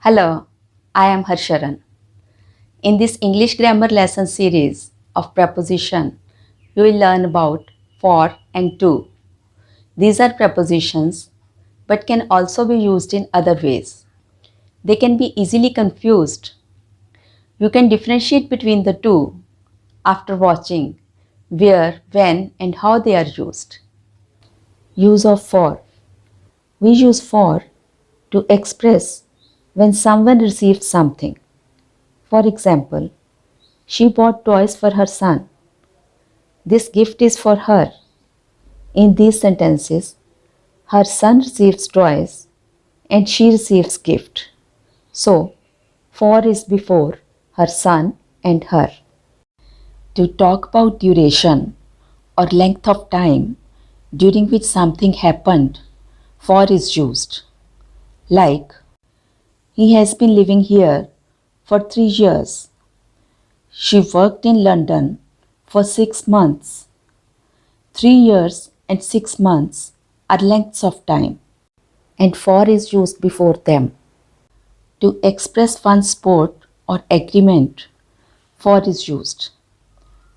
Hello, I am Harsharan. In this English grammar lesson series of preposition, you will learn about for and to. These are prepositions but can also be used in other ways. They can be easily confused. You can differentiate between the two after watching where, when, and how they are used. Use of for. We use for to express when someone receives something. For example, she bought toys for her son. This gift is for her. In these sentences, her son receives toys and she receives gift. So, for is before her son and her. To talk about duration or length of time during which something happened, for is used. Like, he has been living here for 3 years. She worked in London for 6 months. 3 years and 6 months are lengths of time, and for is used before them. To express one's support or agreement, for is used.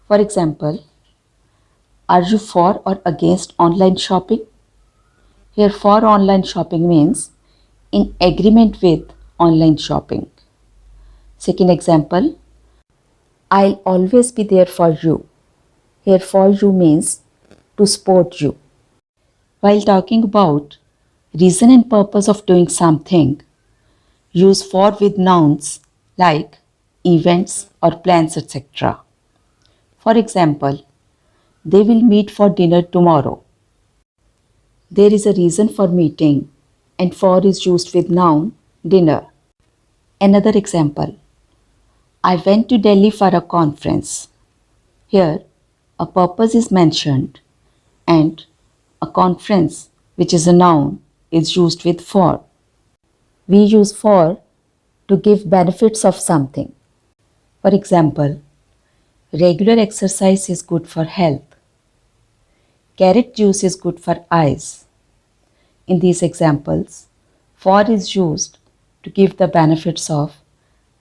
For example, are you for or against online shopping? Here, for online shopping means in agreement with online shopping. Second example, I'll always be there for you. Here, for you means to support you. While talking about reason and purpose of doing something, use for with nouns like events or plans, etc. For example, they will meet for dinner tomorrow. There is a reason for meeting, and for is used with noun dinner. Another example, I went to Delhi for a conference. Here, a purpose is mentioned and a conference, which is a noun, is used with for. We use for to give benefits of something. For example, regular exercise is good for health. Carrot juice is good for eyes. In these examples, for is used to give the benefits of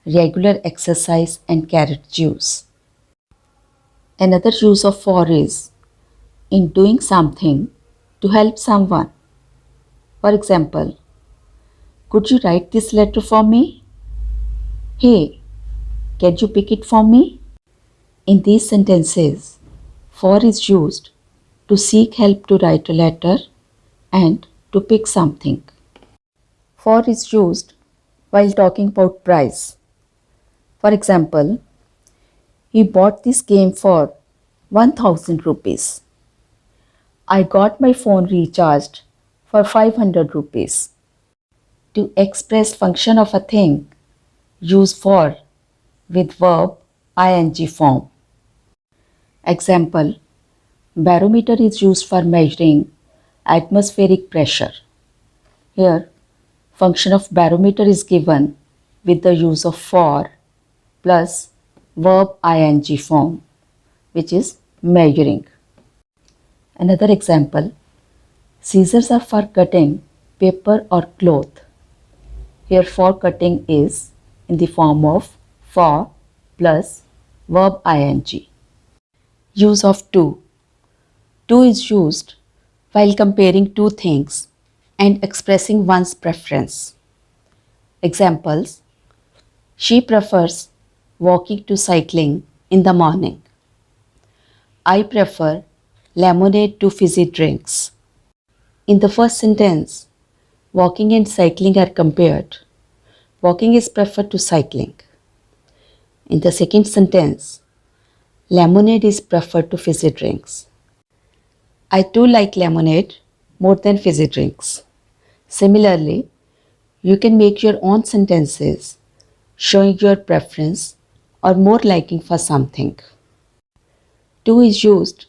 regular exercise and carrot juice. Another use of for is in doing something to help someone. For example, could you write this letter for me? Hey, can you pick it for me? In these sentences, for is used to seek help to write a letter and to pick something. For is used while talking about price. For example, he bought this game for 1000 rupees. I got my phone recharged for 500 rupees. To express function of a thing, use for with verb ing form. Example, barometer is used for measuring atmospheric pressure. Here, function of barometer is given with the use of for plus verb ing form, which is measuring. Another example, scissors are for cutting paper or cloth. Here, for cutting is in the form of for plus verb ing. Use of to. To is used while comparing two things and expressing one's preference. Examples, she prefers walking to cycling in the morning. I prefer lemonade to fizzy drinks. In the first sentence, walking and cycling are compared. Walking is preferred to cycling. In the second sentence, lemonade is preferred to fizzy drinks. I too like lemonade more than fizzy drinks. Similarly, you can make your own sentences showing your preference or more liking for something. To is used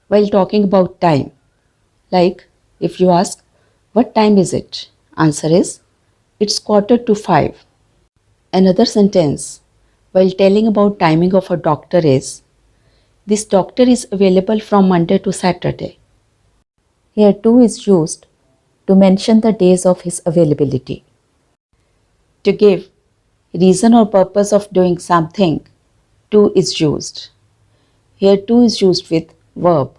while talking about time. Like if you ask, what time is it? Answer is, it's 4:45. Another sentence while telling about timing of a doctor is, this doctor is available from Monday to Saturday. Here to is used to mention the days of his availability. To give reason or purpose of doing something, to is used. Here to is used with verb.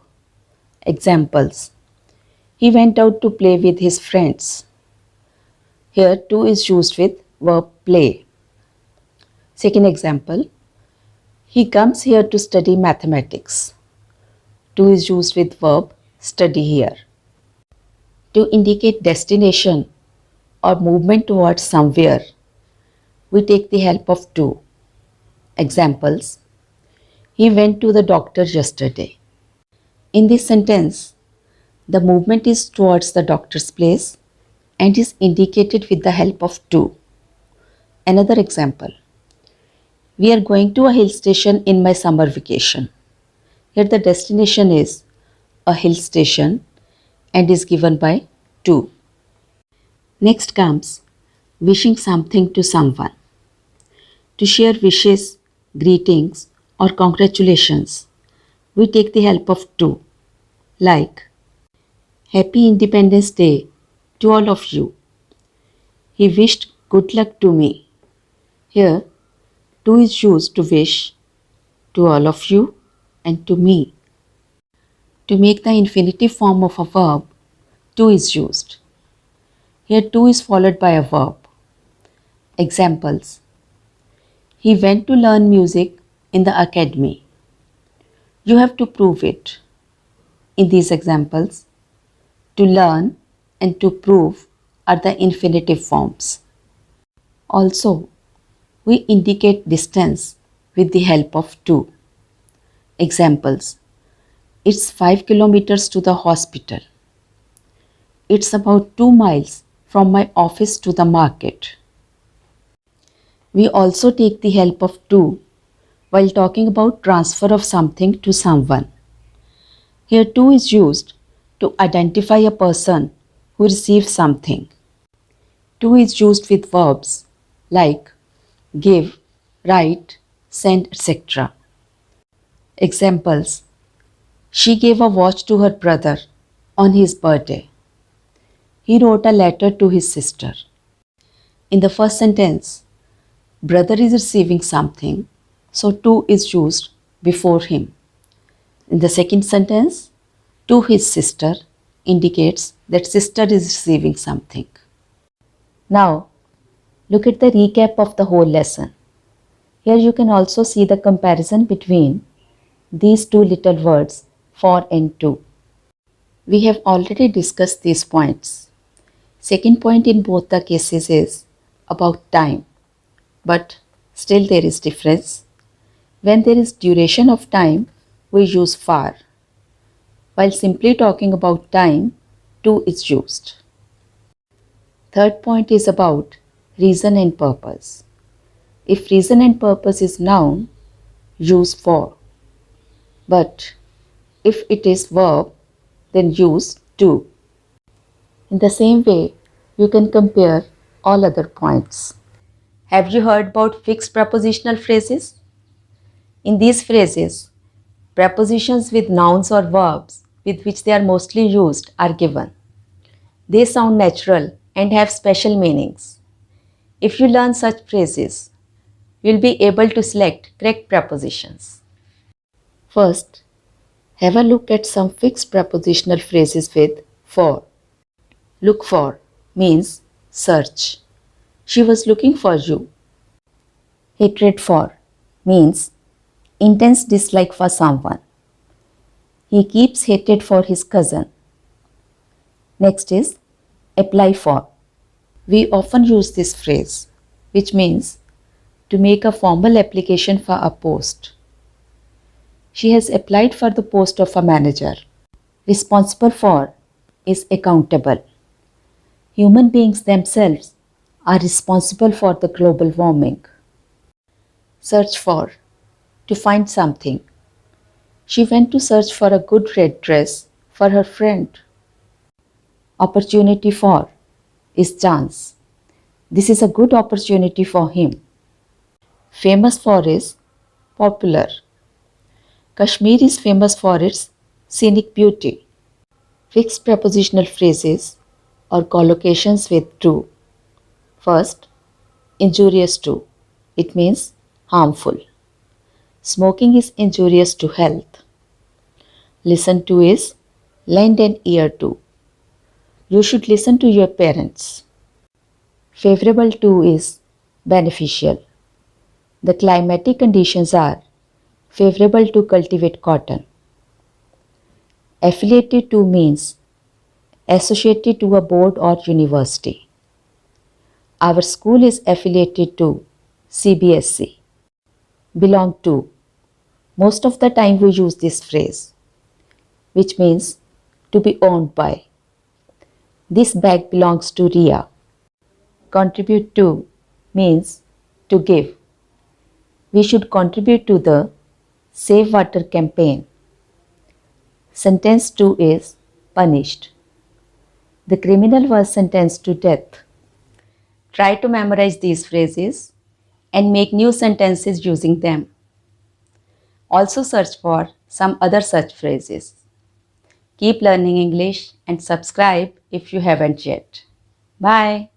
Examples. He went out to play with his friends. Here to is used with verb play. Second example. He comes here to study mathematics. To is used with verb study here. To indicate destination or movement towards somewhere, we take the help of to. Examples. He went to the doctor yesterday. In this sentence, the movement is towards the doctor's place and is indicated with the help of to. Another example. We are going to a hill station in my summer vacation. Here the destination is a hill station and is given by to. Next comes wishing something to someone. To share wishes, greetings or congratulations, we take the help of to, like Happy Independence Day to all of you. He wished good luck to me. Here, to is used to wish to all of you and to me. To make the infinitive form of a verb, to is used. Here, to is followed by a verb. Examples. He went to learn music in the academy. You have to prove it. In these examples, to learn and to prove are the infinitive forms. Also, we indicate distance with the help of to. Examples. It's 5 kilometers to the hospital. It's about 2 miles from my office to the market. We also take the help of to while talking about transfer of something to someone. Here to is used to identify a person who receives something. To is used with verbs like give, write, send, etc. Examples. She gave a watch to her brother on his birthday. He wrote a letter to his sister. In the first sentence, brother is receiving something, so to is used before him. In the second sentence, to his sister indicates that sister is receiving something. Now, look at the recap of the whole lesson. Here you can also see the comparison between these two little words, for and to. We have already discussed these points. Second point in both the cases is about time, but still there is difference. When there is duration of time, we use for. While simply talking about time, to is used. Third point is about reason and purpose. If reason and purpose is noun, use for. But if it is verb, then use to. In the same way, you can compare all other points. Have you heard about fixed prepositional phrases? In these phrases, prepositions with nouns or verbs with which they are mostly used are given. They sound natural and have special meanings. If you learn such phrases, you will be able to select correct prepositions. First, have a look at some fixed prepositional phrases with for. Look for means search. She was looking for you. Hatred for means intense dislike for someone. He keeps hatred for his cousin. Next is apply for. We often use this phrase, which means to make a formal application for a post. She has applied for the post of a manager. Responsible for is accountable. Human beings themselves are responsible for the global warming. Search for, to find something. She went to search for a good red dress for her friend. Opportunity for is chance. This is a good opportunity for him. Famous for is popular. Kashmir is famous for its scenic beauty. Fixed prepositional phrases or collocations with to. First, injurious to. It means harmful. Smoking is injurious to health. Listen to is lend an ear to. You should listen to your parents. Favorable to is beneficial. The climatic conditions are favorable to cultivate cotton. Affiliated to means associated to a board or university. Our school is affiliated to CBSE. Belong to. Most of the time we use this phrase, which means to be owned by. This bag belongs to Ria. Contribute to means to give. We should contribute to the Save Water campaign. Sentenced to is punished. The criminal was sentenced to death. Try to memorize these phrases and make new sentences using them. Also search for some other such phrases. Keep learning English and subscribe if you haven't yet. Bye.